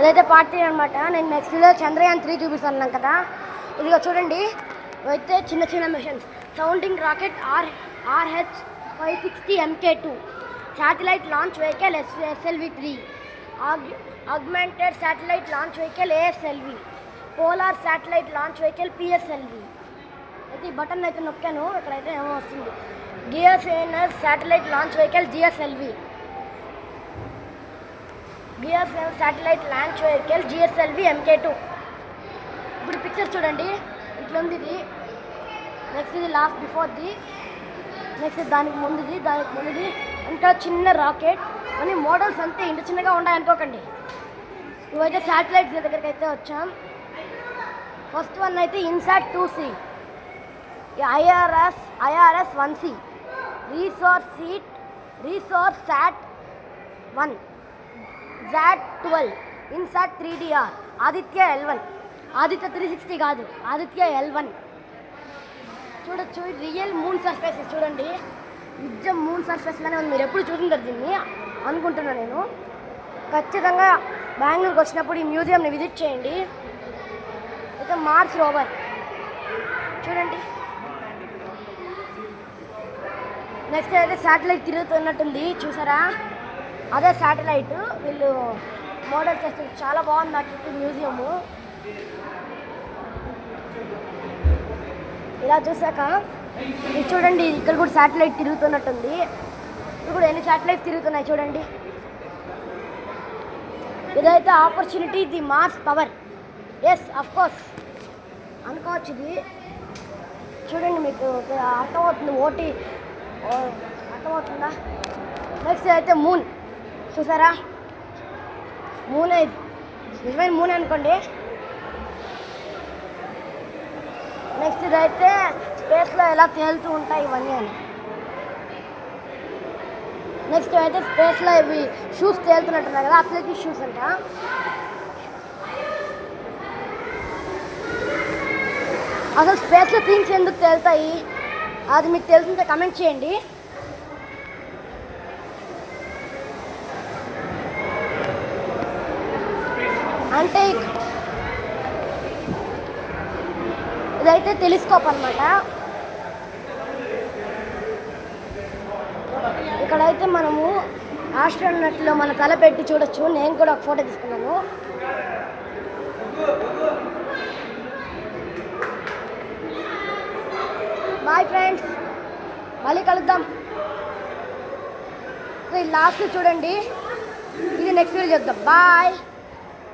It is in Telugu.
ఇదైతే పార్ట్ 3 అనమాట. నేను నెక్స్ట్ వీడియో చంద్రయాన్ 3 చూపిస్తాను కదా. ఇదిగో చూడండి, అయితే చిన్న చిన్న missions. Sounding rocket RH-560 MK2, satellite launch vehicle SLV-3, augmented satellite launch vehicle ASLV, polar satellite launch vehicle PSLV. అయితే ఈ బటన్ అయితే నొక్కాను, ఇక్కడైతే ఏమో వస్తుంది. గియర్సేనర్ శాటిలైట్ లాంచ్ వెహికల్ GSLV, గియర్సేనర్ satellite launch vehicle GSLV MK2. ఇప్పుడు పిక్చర్ చూడండి, ఇట్లా ఉంది ఇది. నెక్స్ట్ ఇది లాస్ట్ బిఫోర్ది, నెక్స్ట్ దానికి ముందుది ఇంకా చిన్న రాకెట్. అని మోడల్స్ అంతే ఇంత చిన్నగా ఉన్నాయనుకోకండి. ఇవైతే శాటిలైట్స్ దగ్గరికి అయితే వచ్చాం. ఫస్ట్ వన్ అయితే ఇన్సాట్ 2C, IRS-1C, రీసోర్స్ సాట్ 1, ZAT-12, INSAT 3DR, Aditya L1, Aditya 360 కాదు, ఆదిత్య L1. చూడొచ్చు, రియల్ మూన్ సర్ఫేసెస్ చూడండి, నిజం మూన్ సర్ఫేస్లోనే ఉంది. మీరు ఎప్పుడు చూసింటారు దీన్ని అనుకుంటున్నా నేను. ఖచ్చితంగా బెంగళూరుకి వచ్చినప్పుడు ఈ మ్యూజియంని విజిట్ చేయండి. అయితే మార్స్ రోవర్ చూడండి. నెక్స్ట్ అయితే శాటిలైట్ తిరుగుతున్నట్టుంది, చూసారా? అదే శాటిలైట్ వీళ్ళు మోడల్ చేస్తారు. చాలా బాగుంది అట్లా మ్యూజియము. ఇలా చూసాక ఇది చూడండి, ఇక్కడ కూడా శాటిలైట్ తిరుగుతున్నట్టుంది. ఇప్పుడు కూడా ఎన్ని శాటిలైట్స్ తిరుగుతున్నాయి చూడండి. ఇదైతే opportunity the Mars power. Yes, of course అనుకోవచ్చు. ఇది చూడండి, మీకు అర్థమవుతుంది. అర్థమవుతుందా? నెక్స్ట్ అయితే మూన్ చూసారా? మూన్ ఇది నిజమైన మూన్ అనుకోండి. నెక్స్ట్ ఇదైతే స్పేస్లో ఎలా తేలుతూ ఉంటాయి ఇవన్నీ అని. నెక్స్ట్ అయితే స్పేస్లో ఇవి షూస్ తేలుతున్నట్టున్నాయి కదా, అథ్లెటిక్ షూస్ అంట. అసలు స్పేస్లో థింగ్స్ ఎందుకు తేలుతాయి అది మీకు తెలిసిందే కమెంట్ చేయండి. అంటే ఇదైతే టెలిస్కోప్ అన్నమాట. ఇక్కడైతే మనము ఆస్ట్రోనట్లో మన తల పెట్టి చూడొచ్చు. నేను కూడా ఒక ఫోటో తీసుకున్నాను. బాయ్ ఫ్రెండ్స్, మళ్ళీ కలుద్దాం. లాస్ట్ చూడండి, ఇది నెక్స్ట్ వీడియో చూద్దాం. బాయ్.